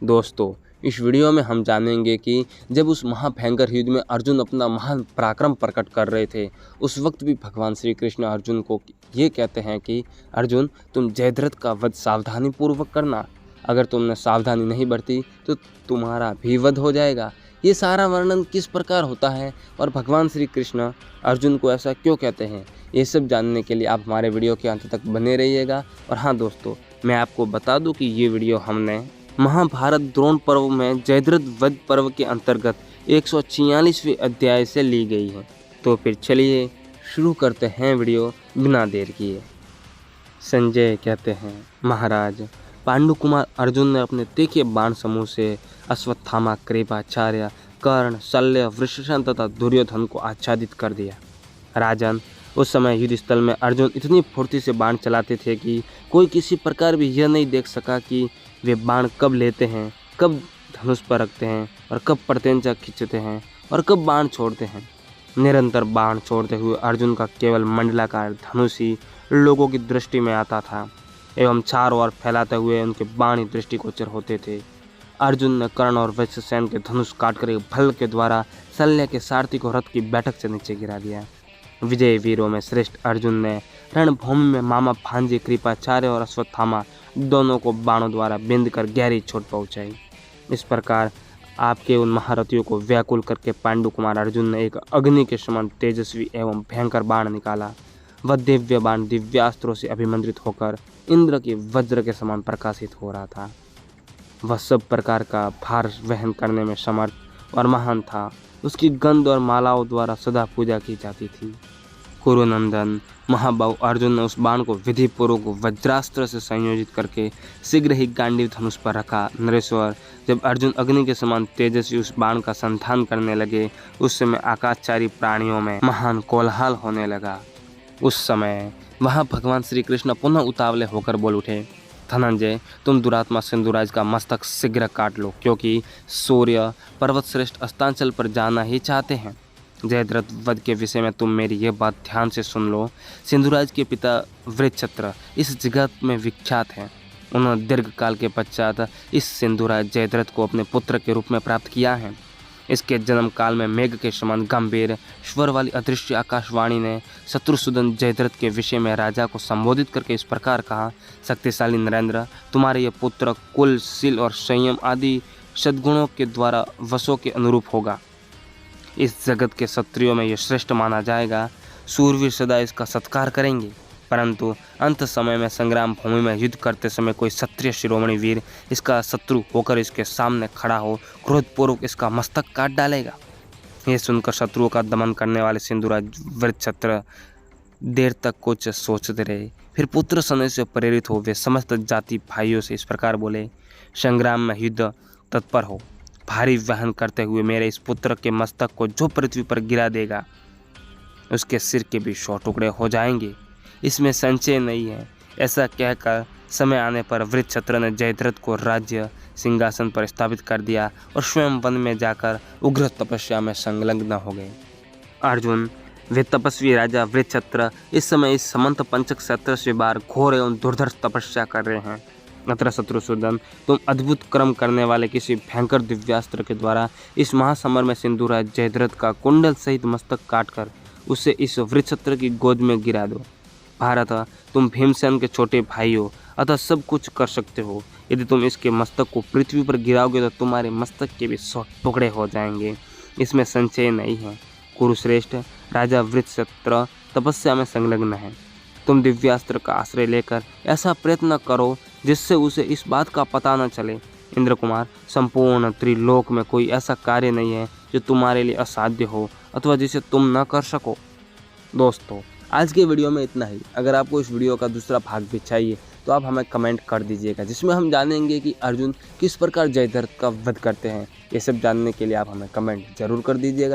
दोस्तों, इस वीडियो में हम जानेंगे कि जब उस महाभयंकर युद्ध में अर्जुन अपना महान पराक्रम प्रकट कर रहे थे, उस वक्त भी भगवान श्री कृष्ण अर्जुन को ये कहते हैं कि अर्जुन, तुम जयद्रथ का वध सावधानी पूर्वक करना। अगर तुमने सावधानी नहीं बरती तो तुम्हारा भी वध हो जाएगा। ये सारा वर्णन किस प्रकार होता है और भगवान श्री कृष्ण अर्जुन को ऐसा क्यों कहते हैं, ये सब जानने के लिए आप हमारे वीडियो के अंत तक बने रहिएगा। और हाँ दोस्तों, मैं आपको बता दूं कि ये वीडियो हमने महाभारत द्रोण पर्व में जयद्रथ वध पर्व के अंतर्गत 146वें अध्याय से ली गई है। तो फिर चलिए शुरू करते हैं वीडियो बिना देर किए। संजय कहते हैं, महाराज, पांडु कुमार अर्जुन ने अपने तीखे बाण समूह से अश्वत्थामा, कृपाचार्य, कर्ण, शल्य, वृषसेन तथा दुर्योधन को आच्छादित कर दिया। राजन, उस समय युद्ध स्थल में अर्जुन इतनी फुर्ती से बाण चलाते थे कि कोई किसी प्रकार भी यह नहीं देख सका कि वे बाण कब लेते हैं, कब धनुष पर रखते हैं और कब प्रत्यंचा खींचते हैं और कब बाण छोड़ते हैं। निरंतर बाण छोड़ते हुए अर्जुन का केवल मंडलाकार धनुष ही लोगों की दृष्टि में आता था एवं चारों ओर फैलाते हुए उनके बाण ही दृष्टिगोचर होते थे। अर्जुन ने कर्ण और वृषसेन के धनुष काटकर एक भल्ल के द्वारा शल्य के सारथी को रथ की बैठक से नीचे गिरा दिया। विजय वीरों में श्रेष्ठ अर्जुन ने रणभूमि में मामा भांजे, कृपाचार्य और अश्वत्थामा दोनों को बाणों द्वारा बिंद कर गहरी चोट पहुंचाई। इस प्रकार आपके उन महारथियों को व्याकुल करके पांडु कुमार अर्जुन ने एक अग्नि के समान तेजस्वी एवं भयंकर बाण निकाला। वह दिव्य बाण दिव्यास्त्रों से अभिमंत्रित होकर इंद्र के वज्र के समान प्रकाशित हो रहा था। वह सब प्रकार का भार वहन करने में समर्थ और महान था। उसकी गंध और मालाओं द्वारा सदा पूजा की जाती थी। कुरुनंदन, महाबाहु अर्जुन ने उस बाण को विधिपूर्वक वज्रास्त्र से संयोजित करके शीघ्र ही गांडीव धनुष पर रखा। नरेश्वर, जब अर्जुन अग्नि के समान तेजस्वी उस बाण का संधान करने लगे, उस समय आकाशचारी प्राणियों में महान कोलाहल होने लगा। उस समय वहां भगवान श्री कृष्ण पुनः उतावले होकर बोल उठे, धनंजय, तुम दुरात्मा सिंधुराज का मस्तक शीघ्र काट लो, क्योंकि सूर्य पर्वत श्रेष्ठ अस्तांचल पर जाना ही चाहते हैं। जयद्रथ वध के विषय में तुम मेरी यह बात ध्यान से सुन लो। सिंधुराज के पिता वृषचत्र इस जगत में विख्यात हैं। उन्होंने दीर्घ काल के पश्चात इस सिंधुराज जयद्रथ को अपने पुत्र के रूप में प्राप्त किया है। इसके जन्म काल में मेघ के समान गंभीर स्वर वाली अदृश्य आकाशवाणी ने शत्रुसूदन जयद्रथ के विषय में राजा को संबोधित करके इस प्रकार कहा, शक्तिशाली नरेंद्र, तुम्हारे यह पुत्र कुल, शील और संयम आदि सद्गुणों के द्वारा वशों के अनुरूप होगा। इस जगत के क्षत्रियों में यह श्रेष्ठ माना जाएगा। सूरवीर सदा इसका सत्कार करेंगे, परंतु अंत समय में संग्राम भूमि में युद्ध करते समय कोई क्षत्रिय शिरोमणि वीर इसका शत्रु होकर इसके सामने खड़ा हो क्रोधपूर्वक इसका मस्तक काट डालेगा। यह सुनकर शत्रुओं का दमन करने वाले सिंधुराज वृषचत्र देर तक कुछ सोचते रहे। फिर पुत्र स्नेह से प्रेरित हो वे समस्त जाति भाइयों से इस प्रकार बोले, संग्राम में युद्ध तत्पर हो। भारी वहन करते हुए मेरे इस पुत्र के मस्तक को जो पृथ्वी पर गिरा देगा, उसके सिर के भी 100 टुकड़े हो जाएंगे, इसमें संशय नहीं है। ऐसा कहकर समय आने पर वृषचत्र ने जयद्रथ को राज्य सिंहासन पर स्थापित कर दिया और स्वयं वन में जाकर उग्र तपस्या में संलग्न हो गए। अर्जुन, वे तपस्वी राजा वृषचत्र इस समय इस समंत पंचक क्षेत्र से बाहर घोर एवं दुर्धर्ष तपस्या कर रहे हैं। अत्र शत्रुसूदन, तुम अद्भुत कर्म करने वाले किसी भयंकर दिव्यास्त्र के द्वारा इस महासमर में सिंधुराज जयद्रथ का कुंडल सहित मस्तक काटकर उसे इस वृषचत्र की गोद में गिरा दो। भारत, तुम भीमसेन के छोटे भाई हो, अतः सब कुछ कर सकते हो। यदि तुम इसके मस्तक को पृथ्वी पर गिराओगे तो तुम्हारे मस्तक के भी 100 टुकड़े हो जाएंगे, इसमें संशय नहीं है। कुरुश्रेष्ठ, राजा वृषचत्र तपस्या में संलग्न है। तुम दिव्यास्त्र का आश्रय लेकर ऐसा प्रयत्न करो जिससे उसे इस बात का पता न चले। इंद्र कुमार, संपूर्ण त्रिलोक में कोई ऐसा कार्य नहीं है जो तुम्हारे लिए असाध्य हो अथवा जिसे तुम न कर सको। दोस्तों, आज के वीडियो में इतना ही। अगर आपको इस वीडियो का दूसरा भाग भी चाहिए तो आप हमें कमेंट कर दीजिएगा, जिसमें हम जानेंगे कि अर्जुन किस प्रकार जयद्रथ का वध करते हैं। ये सब जानने के लिए आप हमें कमेंट जरूर कर दीजिएगा।